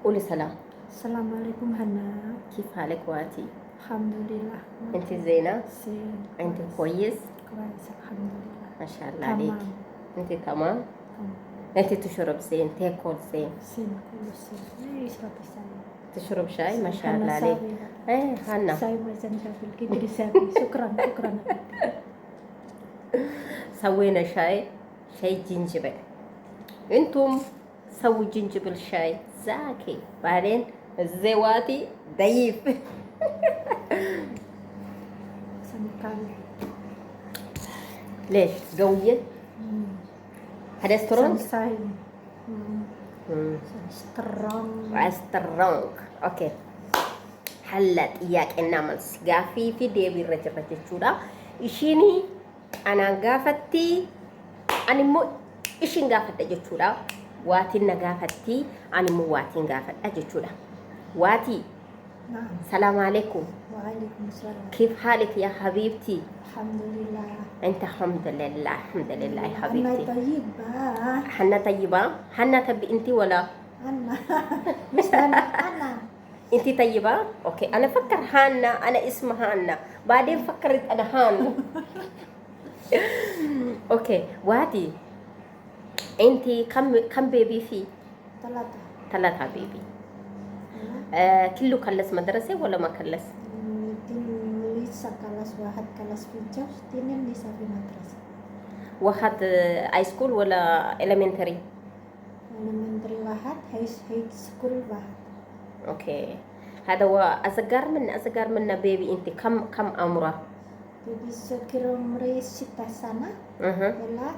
قولي سلام. السلام عليكم هنا. كيف حالك واتي؟ الحمد لله. انت زينة؟ زين. انت كويس؟ كويس الحمد لله. ما شاء الله تمام. عليك. انت تمام؟ تمام. انت تشرب زين، تاكل زين، زين كل شيء. يشرب الشاي. تشرب شاي ما شاء الله هنا عليك. سابي. ايه هنا ساي مثلا شافي كتير سابي. شكرا شكرا. سوينا شاي جنجبل. انتم سووا جنجبل شاي زاكي، بعدين الزواتي ضيف. سمكان. ليش قوية؟ هذا سترونج؟ ساي. سترونج. اوكي. حلت إياك النملس قافي في ديبي رجل شودا إشيني أنا قافتي أنا مو إشين قافت أجتشودا واتي نقافتي أنا مو واتي قافت أجتشودا واتي. نعم. السلام عليكم. وعليكم السلام. كيف حالك يا حبيبتي؟ الحمد لله. أنت الحمد لله الحمد لله يا أنا حبيبتي. طيبة. حنا طيبة؟ حنا تبي أنت ولا؟ أنا مش أنا. انتي طيبة؟ اوكي انا فكر هانا، انا اسمها هانا، بعدين فكرت انا هان. اوكي وادي انتي كم بيبي في؟ 3 بيبي. كله كلس مدرسة ولا ما كلس؟ لسه كلاس واحد كلاس في الجوش، تنين لسه في مدرسة. واحد اي سكول ولا elementary؟ elementary واحد، هاي سكول واحد. اوكي هذا هو أصغر من بيبي. انت كم عمره؟ بيبي سكر عمري 6 سنة. ولا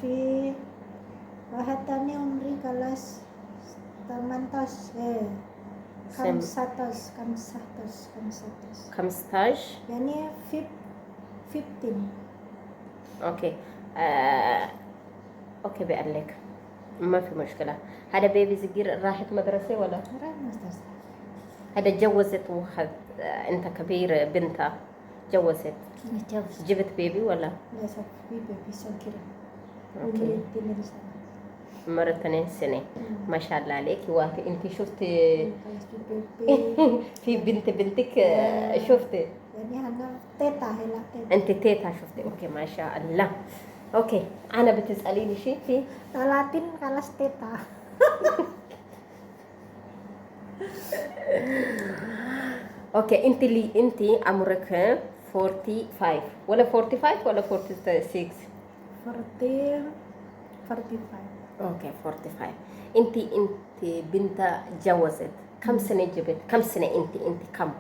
في واحد تاني عمري كلاس 18 15. يعني 15. اوكي اوكي بقول لك ما في مشكلة. هذا بيبي صغير راحت مدرسة ولا؟ راح مدرسة. هذا جوزت واحد انت كبير بنتها جوزت. جبت بيبي ولا؟ لا في بيبي صغير. اوكي. 2 سنة. مرة 2 سنة. ما شاء الله عليك. واتي انت شفتي في بنتك شفتي؟ يعني أنا تيتا هلا تيتا. انت تيتا شفتي؟ اوكي ما شاء الله. اوكي انا بتسأليني شيء في 30 كلاس تيتا. اوكي انت عمرك 45 ولا 45 ولا 46؟ 45. اوكي 45. انت بنت جوزت كم سنة جبت؟ كم سنة انت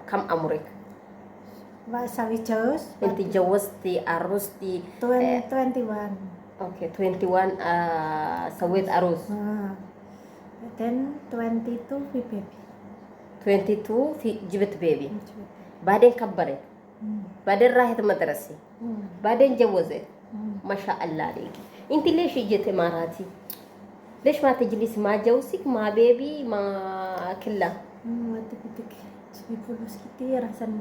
كم عمرك؟ سوي جوز. انت جوزتي عروستي 21. اوكي 21. سويت عروس. then 22 في بيبي. 22 في جبت بيبي. بعدين كبرت. بعدين راحت مدرسة. بعدين جوزت. ما شاء الله عليك. انت ليش جيت اماراتي؟ ليش ما تجلس مع جوزك مع بيبي ما كله؟ ما بدك تجيبي فلوس كتير عشان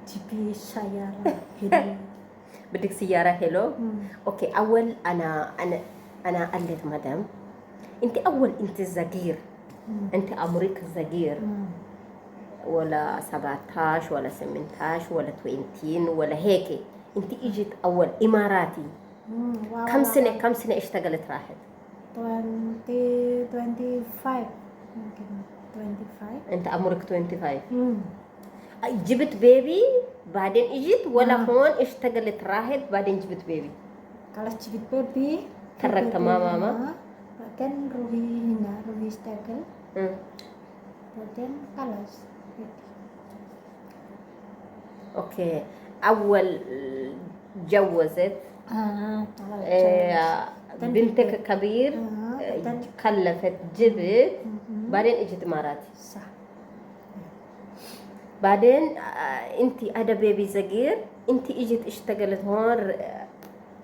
تجيبي سيارة حلوة. بدك سيارة حلو؟ اوكي اول انا قلت مدام انت انت صغير. انت عمرك صغير ولا 17 ولا 18 ولا 20 ولا هيك. انت اجت اول اماراتي. كم سنة اشتغلت راحت؟ 25 ممكن 25. انت عمرك 25. جبت بيبي بعدين اجت ولا هون اشتغلت راحت بعدين جبت بيبي؟ kalau جبت بيبي تركت ماما بعدين روحي اشتغل بعدين خلاص. اوكي اول جوزت بنتك كبير خلفت جبت بعدين اجت اماراتي. صح. بعدين انت هذا بيبي صغير انت اجت اشتغلت هون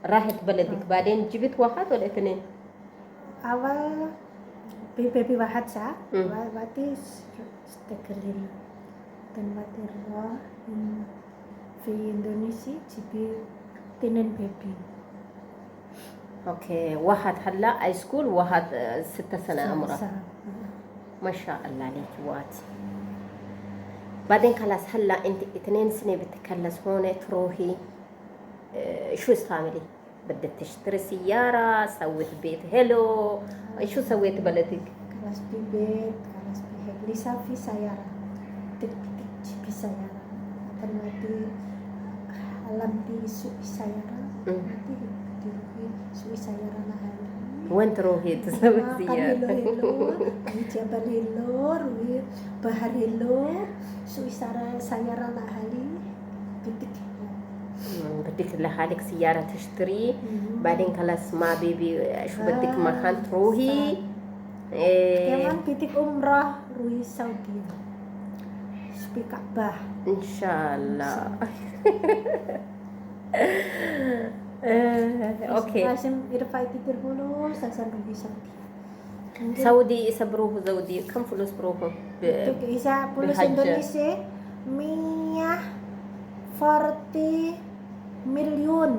راحت بلدك. بعدين جبت واحد ولا 2؟ awal بيبي واحد صح. بعدين اشتغلين dan baterwa في إندونيسيا جبت 2 بيبي. اوكي واحد هلا اي سكول، واحد 6 سنة عمره. ما شاء الله عليك وات. بعدين خلاص هلا انت 2 سنة بتكلس هون تروحي شو تعملي؟ بدك تشتري سيارة، سويت بيت هلو، شو سويت بلدك؟ خلاص ببيت، خلاص بهيك لسه في سيارة في سيارة akan mati alam di suwi sayara nanti di suwi sayara lahal وين تروحي تسوي makan سيارة؟ helo di Jabal Helo ruhi Bahar Helo suwi sayara lahali titik بدك لحالك سيارة تشتري، بعدين خلاص ما بيبي شو بدك مكان تروحي. كمان titik umrah ruhi Saudi suwi Ka'bah إن شاء الله. أوكي. لازم يرفع كتير فلوس عشان ruhi Saudi. سعودي يسبروه زودي كم فلوس بروحه؟ Isa pulos بحج. Indonesia 140 million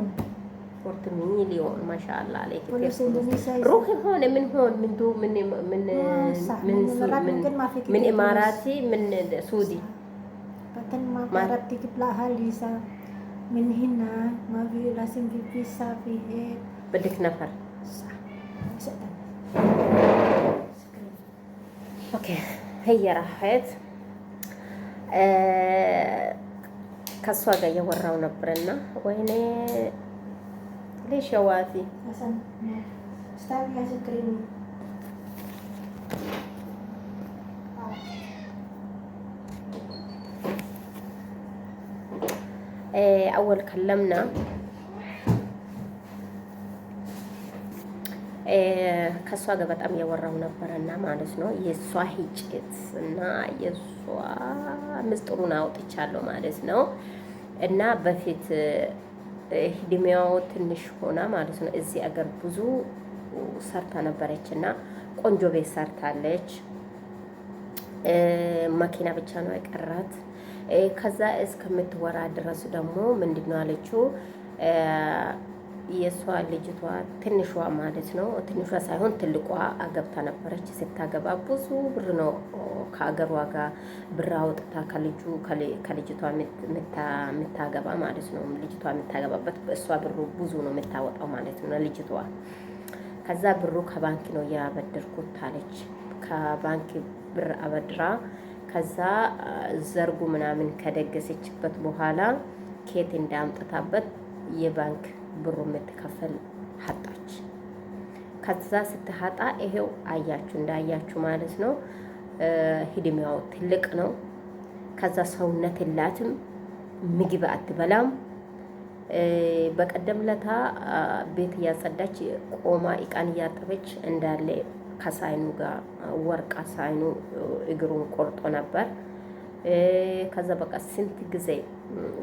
40 مليون ما شاء الله عليك. كتير pulos فلوس. Indonesia روحي هون من هون من دو من صح من الإمارات ممكن ما في من كتير إماراتي من سعودي. bahkan ما ما- تعرف تجيب لها ليسا من هنا ما في لازم في فيزا في هيك بدك نفر. صح صدق اوكي هي راحت ከሷ ጋር እያወራው ነበርና ወይኔ ليش يا وافي عشان استنى لازم كريم اول كلمنا ከሷ ጋር በጣም እያወራው ነበርና ማለት ነው የሷ ሂጭት እና የሷ ምስጥሩን አውጥቻለሁ ማለት ነው። እና በፊት ሂድሚያው ትንሽ ሆና ማለት ነው እዚህ አገር ብዙ ሰርታ ነበረች እና ቆንጆ ቤት ሰርታለች። መኪና ብቻ ነው የቀራት። ከዛ እስከምትወራ ድረስ ደግሞ ምንድነው አለችው የሷ ልጅቷ ትንሿ ማለት ነው ትንሿ ሳይሆን ትልቋ አገብታ ነበረች። ስታገባ ብዙ ብር ነው ከአገሯ ጋር ብር አውጥታ ከልጅቷ የምታገባ ማለት ነው። ልጅቷ የምታገባበት እሷ ብሩ ብዙ ነው የምታወጣው ማለት ነው ልጅቷ። ከዛ ብሩ ከባንክ ነው ያበደርኩት አለች። ከባንክ ብር አበድራ ከዛ ዘርጉ ምናምን ከደገሰችበት በኋላ ኬት እንዳምጥታበት የባንክ ብሩ የምትከፈል ሀጣች። ከዛ ስትሀጣ ይሄው አያችሁ እንዳያችሁ ማለት ነው። ሂድሚያው ትልቅ ነው። ከዛ ሰውነት የላትም፣ ምግብ አትበላም። በቀደም ለታ ቤት እያጸዳች ቆማ እቃን እያጠበች እንዳለ ከሳይኑ ጋር ወርቃ ሳይኑ እግሩን ቆርጦ ነበር። ከዛ በቃ ስንት ጊዜ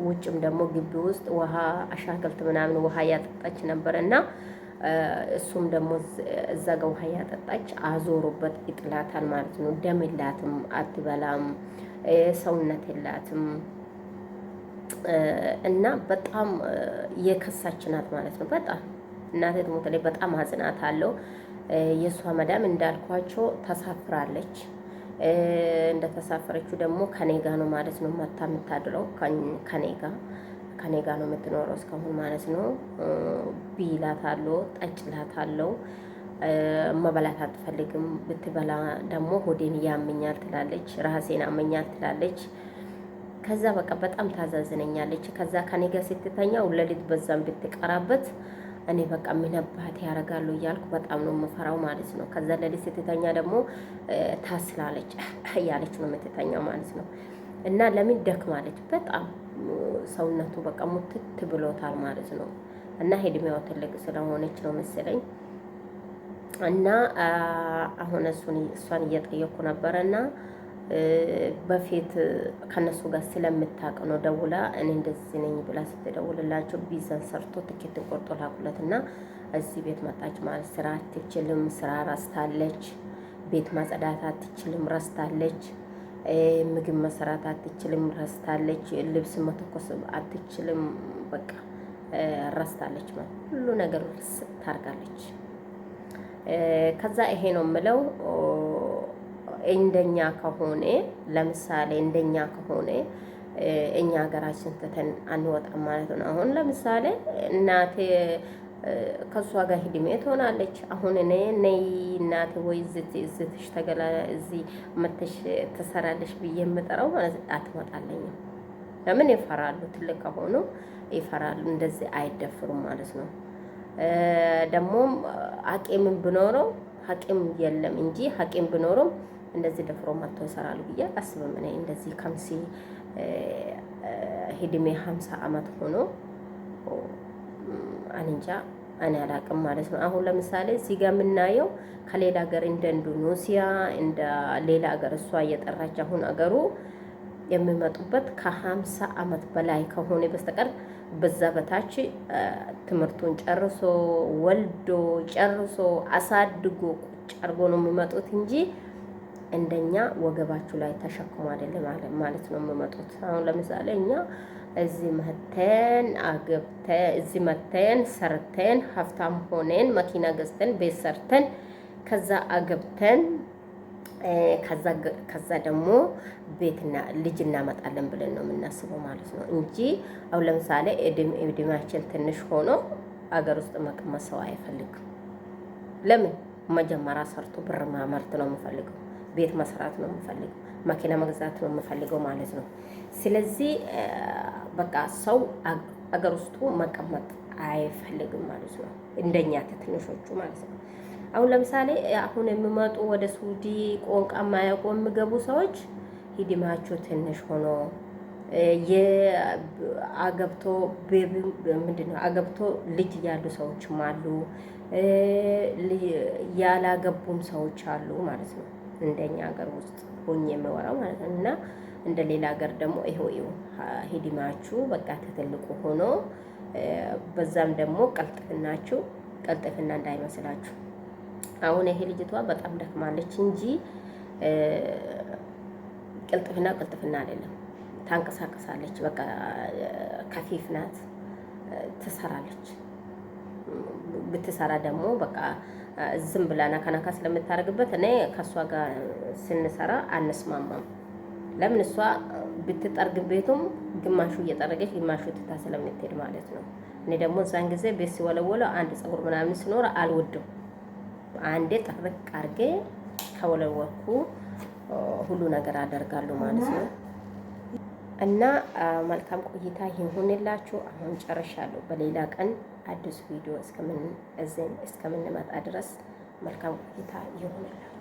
ውጭም ደግሞ ግቢ ውስጥ ውሃ አሻክልት ምናምን ውሃ እያጠጣች ነበር እና እሱም ደግሞ እዛ ጋር ውሃ እያጠጣች አዞሩበት ይጥላታል ማለት ነው። ደም የላትም፣ አትበላም፣ ሰውነት የላትም እና በጣም የከሳች ናት ማለት ነው። በጣም እናቴ ሞት ላይ በጣም አዝናት አለው። የእሷ መዳም እንዳልኳቸው ተሳፍራለች። እንደተሳፈረችው ደግሞ ከኔ ጋ ነው ማለት ነው መታ የምታድረው ከኔ ጋ ነው የምትኖረው እስካሁን ማለት ነው። ቢላት አለው ጠጭላት አለው። መበላት አትፈልግም። ብትበላ ደግሞ ሆዴን ያመኛል ትላለች፣ ራሴን አመኛል ትላለች። ከዛ በቃ በጣም ታዛዝነኛለች። ከዛ ከኔ ጋር ስትተኛ ለሊት በዛም ብትቀራበት እኔ በቃ ምንባት ያደርጋሉ እያልኩ በጣም ነው የምፈራው ማለት ነው። ከዛ ለሊት ስትተኛ ደግሞ ታስላለች እያለች ነው የምትተኛው ማለት ነው። እና ለምን ደክማለች በጣም ሰውነቱ በቃ ሙትት ብሎታል ማለት ነው። እና ሂድሚያው ትልቅ ስለሆነች ነው መሰለኝ። እና አሁን እሷን እየጠየኩ ነበረና በፊት ከነሱ ጋር ስለምታውቅ ነው ደውላ እኔ እንደዚህ ነኝ ብላ ስትደውልላቸው ቢዛን ሰርቶ ትኬት ቆርጦ ላኩለትና እዚህ ቤት መጣች ማለት ስራ አትችልም፣ ስራ ረስታለች፣ ቤት ማጸዳት አትችልም፣ ረስታለች፣ ምግብ መስራት አትችልም፣ ረስታለች፣ ልብስ መተኮስ አትችልም፣ በቃ ረስታለች ማለት ሁሉ ነገር ታርጋለች። ከዛ ይሄ ነው የምለው እንደኛ ከሆነ ለምሳሌ እንደኛ ከሆነ እኛ ሀገራችን ትተን አንወጣም ማለት ነው። አሁን ለምሳሌ እናቴ ከሷ ጋር ሂድሜ ትሆናለች። አሁን እኔ ነይ እናቴ ወይ እዝትሽ ተገላ እዚህ መተሽ ትሰራለሽ ብዬ የምጠራው ማለት አትመጣለኝም። ለምን ይፈራሉ? ትልቅ ከሆኑ ይፈራሉ። እንደዚህ አይደፍሩም ማለት ነው። ደግሞም ሀቂምን ብኖረው ሀቂም የለም እንጂ ሀቂም ብኖረው እንደዚህ ደፍሮ መጥቶ ይሰራሉ ብዬ አስብም። እኔ እንደዚህ ከምሲ ሂድሜ 50 ዓመት ሆኖ አንንጃ እኔ አላቅም ማለት ነው። አሁን ለምሳሌ እዚህ ጋር የምናየው ከሌላ ሀገር እንደ ኢንዶኔሲያ እንደ ሌላ ሀገር እሷ እየጠራች አሁን አገሩ የሚመጡበት ከ50 ዓመት በላይ ከሆነ በስተቀር በዛ በታች ትምህርቱን ጨርሶ ወልዶ ጨርሶ አሳድጎ ቁጭ አድርጎ ነው የሚመጡት እንጂ እንደኛ ወገባችሁ ላይ ተሸክሞ አይደለም ማለት ነው የሚመጡት። አሁን ለምሳሌ እኛ እዚህ መተን አገብተን እዚህ መተን ሰርተን ሀብታም ሆነን መኪና ገዝተን ቤት ሰርተን ከዛ አገብተን ከዛ ደግሞ ቤትና ልጅ እናመጣለን ብለን ነው የምናስበው ማለት ነው እንጂ አሁን ለምሳሌ እድሜያችን ትንሽ ሆኖ አገር ውስጥ መቀመጥ ሰው አይፈልግም። ለምን? መጀመሪያ ሰርቶ ብር ማመርት ነው የምፈልገው፣ ቤት መስራት ነው የምፈልገው፣ መኪና መግዛት ነው የምፈልገው ማለት ነው። ስለዚህ በቃ ሰው አገር ውስጡ መቀመጥ አይፈልግም ማለት ነው፣ እንደኛ ትንሾቹ ማለት ነው። አሁን ለምሳሌ አሁን የሚመጡ ወደ ሱዲ ቋንቋ የማያውቁ የሚገቡ ሰዎች ሂድማቸው ትንሽ ሆኖ አገብቶ ምንድነው አገብቶ ልጅ ያሉ ሰዎችም አሉ፣ ያላገቡም ሰዎች አሉ ማለት ነው። እንደኛ ሀገር ውስጥ ሆኜ የምወራው ማለት ነው። እና እንደ ሌላ ሀገር ደግሞ ይሄው ሂድማችሁ በቃ ትልቁ ሆኖ በዛም ደግሞ ቀልጥፍና እንዳይመስላችሁ። አሁን ይሄ ልጅቷ በጣም ደክማለች እንጂ ቅልጥፍና አይደለም። ታንቀሳቀሳለች። በቃ ከፊፍ ናት፣ ትሰራለች። ብትሰራ ደግሞ በቃ ዝም ብላ ነካነካ ስለምታደርግበት እኔ ከእሷ ጋር ስንሰራ አንስማማም። ለምን? እሷ ብትጠርግ ቤቱም ግማሹ እየጠረገች ግማሹ ትታ ስለምትሄድ ማለት ነው። እኔ ደግሞ እዛን ጊዜ ቤት ሲወለወለው አንድ ፀጉር ምናምን ሲኖር አልወድም። አንዴ ጠርቅ አርጌ ከወለወልኩ ሁሉ ነገር አደርጋለሁ ማለት ነው። እና መልካም ቆይታ ይሁንላችሁ። አሁን ጨርሻለሁ። በሌላ ቀን አዲስ ቪዲዮ እስከምንመጣ ድረስ መልካም ቆይታ ይሁንላችሁ።